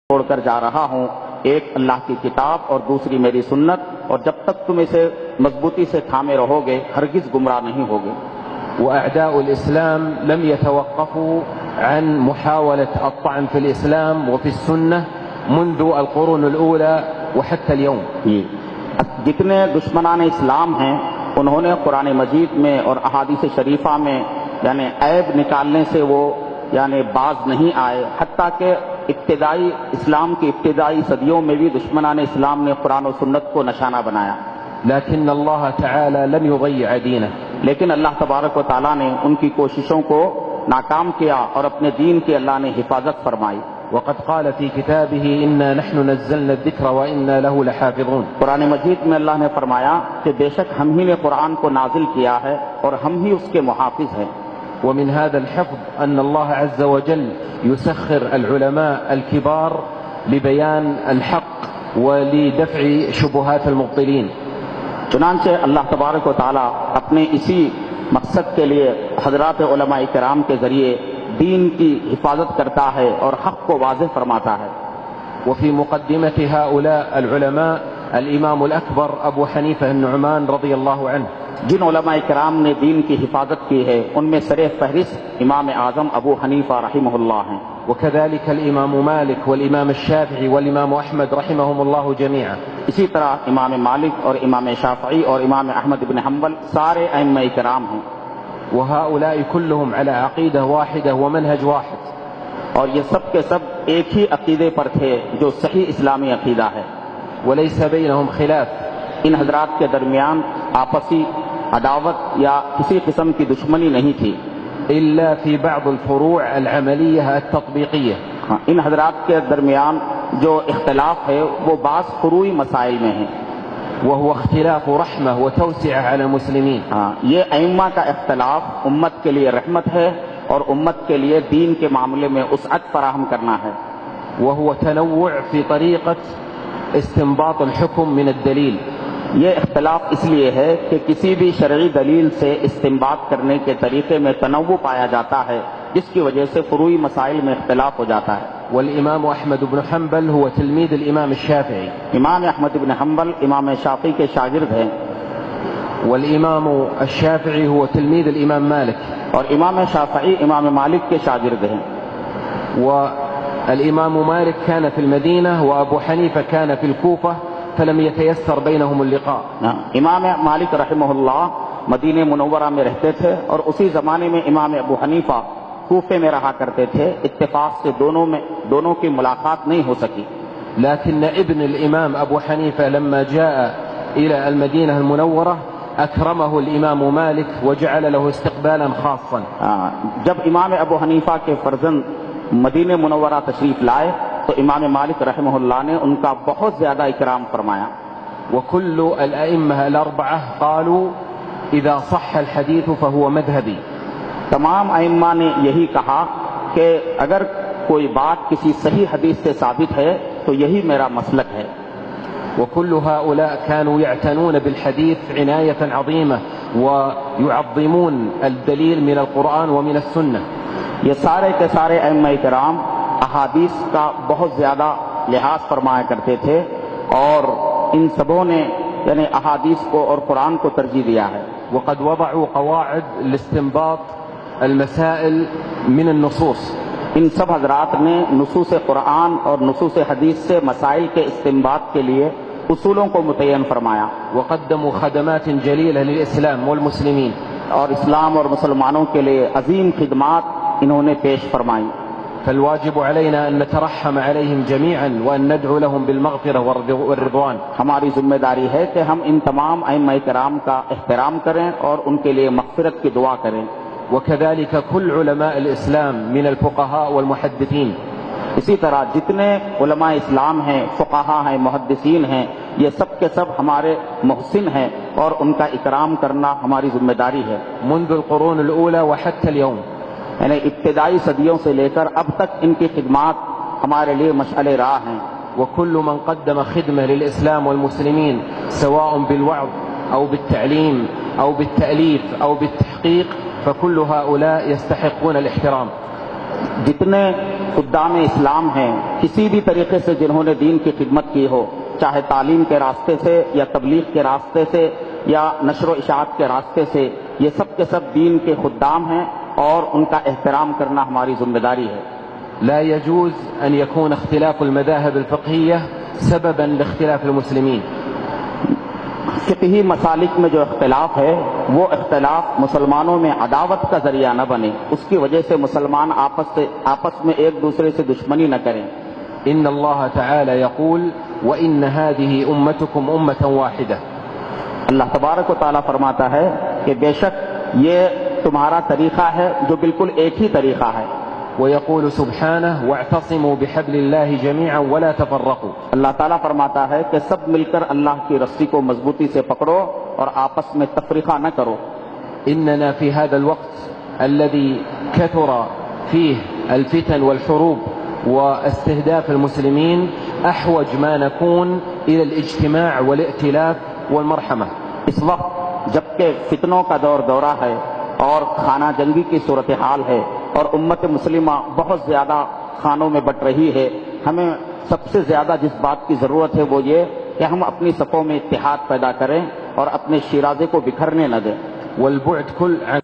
چھوڑ کر جا رہا ہوں، ایک اللہ کی کتاب اور دوسری میری سنت، اور جب تک تم اسے مضبوطی سے تھامے رہو گے ہرگز گمراہ نہیں ہوگے۔ وأعداء الإسلام لم يتوقفوا عن محاولة الطعن في الإسلام وفي السنة منذ القرون الأولى وحتى اليوم۔ جتنے دشمنان اسلام ہیں انہوں نے قرآن مجید میں اور احادیث شریفہ میں یعنی عیب نکالنے سے وہ یعنی باز نہیں آئے، حتیٰ کہ ابتدائی اسلام کی ابتدائی صدیوں میں بھی دشمنان اسلام نے قرآن و سنت کو نشانہ بنایا، لكن الله تعالى لم يضيع دينه۔ لیکن اللہ تبارک و تعالیٰ نے ان کی کوششوں کو ناکام کیا اور اپنے دین کی اللہ نے حفاظت فرمائی۔ وقد قال في كتابه إنا نحن نزلنا الذكر وإنا له لحافظون۔ قرآن مجید میں اللہ نے فرمایا کہ بے شک ہم ہی نے قرآن کو نازل کیا ہے اور ہم ہی اس کے محافظ ہیں۔ ومن هذا الحفظ أن الله عز وجل يسخر العلماء الكبار لبيان الحق ولدفع شبهات المبطلين۔ چنانچہ اللہ تبارک و تعالیٰ اپنے اسی مقصد کے لیے حضرات علماء کرام کے ذریعے دین کی حفاظت کرتا ہے اور حق کو واضح فرماتا ہے۔ وفي مقدمة هؤلاء العلماء الإمام الأكبر أبو حنيفة النعمان رضي الله عنه۔ جن علماء کرام نے دین کی حفاظت کی ہے ان میں سر فہرست امام اعظم ابو حنیفہ رحمہ اللہ ہیں، وكذلك الإمام مالك والإمام الشافعي والإمام أحمد رحمهم الله جميعا۔ اسی طرح امام مالک اور امام شافعی اور امام احمد بن حنبل سارے ائمہ کرام ہیں، وهؤلاء كلهم على عقيدة واحدة ومنهج واحد۔ اور یہ سب کے سب ایک ہی عقیدے پر تھے جو صحیح اسلامی عقیدہ ہے۔ وليس بينهم خلاف، ان حضرات کے درمیان آپسی عداوت یا کسی قسم کی دشمنی نہیں تھی، إلا في بعض الفروع العملية التطبيقية۔ ان حضرات کے درمیان جو اختلاف ہے وہ بعض فروعی مسائل میں ہے، وهو اختلاف رحمة وتوسعة على المسلمين۔ یہ ائمہ کا اختلاف امت کے لیے رحمت ہے اور امت کے لیے دین کے معاملے میں وسعت فراہم کرنا ہے، وهو تنوع في طريقة استنباط الحكم من الدليل۔ یہ اختلاف اس لیے ہے کہ کسی بھی شرعی دلیل سے استنباط کرنے کے طریقے میں تنوع پایا جاتا ہے جس کی وجہ سے فروعی مسائل میں اختلاف ہو جاتا ہے۔ والإمام أحمد بن حنبل هو تلميذ الإمام الشافعي، امام احمد بن حنبل امام شافعی کے شاگرد ہیں، والإمام الشافعي هو تلميذ الإمام مالك، اور امام شافعی امام مالک کے شاگرد ہیں۔ والإمام مالك كان في المدينة وأبو حنيفة كان في الكوفة، فلم يتيسر بينهم اللقاء۔ امام مالک رحمہ اللہ مدینہ منورہ میں رہتے تھے اور اسی زمانے میں امام ابو حنیفہ کوفے میں رہا کرتے تھے، اتفاق سے دونوں کی ملاقات نہیں ہو سکی۔ لكن ابن الإمام أبو حنيفة لما جاء إلى المدينة المنورة أكرمه الإمام مالك وجعل له استقبالا خاصا۔ جب امام ابو حنیفہ کے فرزند مدینہ منورہ تشریف لائے تو امام مالک رحمہ اللہ نے ان کا بہت زیادہ اکرام فرمایا۔ وكل الأئمة الأربعة قالوا إذا صح الحديث فهو مذهبي۔ تمام ائمہ نے یہی کہا کہ اگر کوئی بات کسی صحیح حدیث سے ثابت ہے تو یہی میرا مسلک ہے۔ وكل هؤلاء كانوا يعتنون بالحديث عناية عظيمة ويعظمون الدليل من القرآن ومن السنة۔ یہ سارے کے سارے ائمہ کرام احادیث کا بہت زیادہ لحاظ فرمایا کرتے تھے اور ان سبوں نے یعنی احادیث کو اور قرآن کو ترجیح دیا ہے۔ وقد وضعوا قواعد لاستنباط المسائل من النصوص۔ ان سب حضرات نے نصوص قرآن اور نصوص حدیث سے مسائل کے استنباط کے لیے اصولوں کو متعین فرمایا۔ وقدموا خدمات جلیلة للإسلام والمسلمين۔ اور اسلام اور مسلمانوں کے لیے عظیم خدمات انہوں نے پیش فرمائی۔ فالواجب علينا أن نترحم عليهم جميعا وأن ندعو لهم بالمغفرة والرضوان۔ ہماری ذمہ داری ہے کہ ہم ان تمام ائمہ کرام کا احترام کریں اور ان کے لیے مغفرت کی دعا کریں۔ وكذلك كل علماء الإسلام من الفقهاء والمحدثين۔ اسی طرح جتنے علماء اسلام ہیں، فقہا ہیں، محدثین ہیں، یہ سب کے سب ہمارے محسن ہیں اور ان کا اکرام کرنا ہماری ذمہ داری ہے۔ منذ القرون الأولى وحتى اليوم، یعنی ابتدائی صدیوں سے لے کر اب تک ان کی خدمات ہمارے لیے مشعل راہ ہیں۔ وكل من قدم خدمة للإسلام والمسلمين سواء بالوعظ أو بالتعليم أو بالتأليف أو بالتحقيق فكل هؤلاء يستحقون الاحترام۔ جتنے خدام اسلام ہیں کسی بھی طریقے سے جنہوں نے دین کی خدمت کی ہو، چاہے تعلیم کے راستے سے یا تبلیغ کے راستے سے یا نشر و اشاعت کے راستے سے، یہ سب کے سب دین کے خدام ہیں اور ان کا احترام کرنا ہماری ذمہ داری ہے۔ لا يجوز أن يكون اختلاف المذاهب الفقهية سببا لاختلاف المسلمين. فقہی مسالک میں جو اختلاف ہے وہ اختلاف مسلمانوں میں عداوت کا ذریعہ نہ بنے، اس کی وجہ سے مسلمان آپس میں ایک دوسرے سے دشمنی نہ کریں۔ إن الله تعالى يقول وإن هذه أمتكم أمة واحدة. اللہ تبارک و تعالیٰ فرماتا ہے کہ بے شک یہ تمہارا طریقہ ہے جو بالکل ایک ہی طریقہ ہے۔ ويقول سبحانه واعتصموا بحبل الله جميعا ولا تفرقوا. اللہ تعالیٰ فرماتا ہے کہ سب مل کر اللہ کی رسی کو مضبوطی سے پکڑو اور آپس میں تفریقہ نہ کرو۔ إننا في هذا الوقت الذي كثر فيه الفتن والحروب واستهداف المسلمين أحوج ما نكون إلى الاجتماع والائتلاف والمرحمة. اس وقت جبکہ فتنوں کا دورہ ہے اور خانہ جنگی کی صورتحال ہے اور امت مسلمہ بہت زیادہ خانوں میں بٹ رہی ہے، ہمیں سب سے زیادہ جس بات کی ضرورت ہے وہ یہ کہ ہم اپنی صفوں میں اتحاد پیدا کریں اور اپنے شیرازے کو بکھرنے نہ دیں۔ والبعد كل عن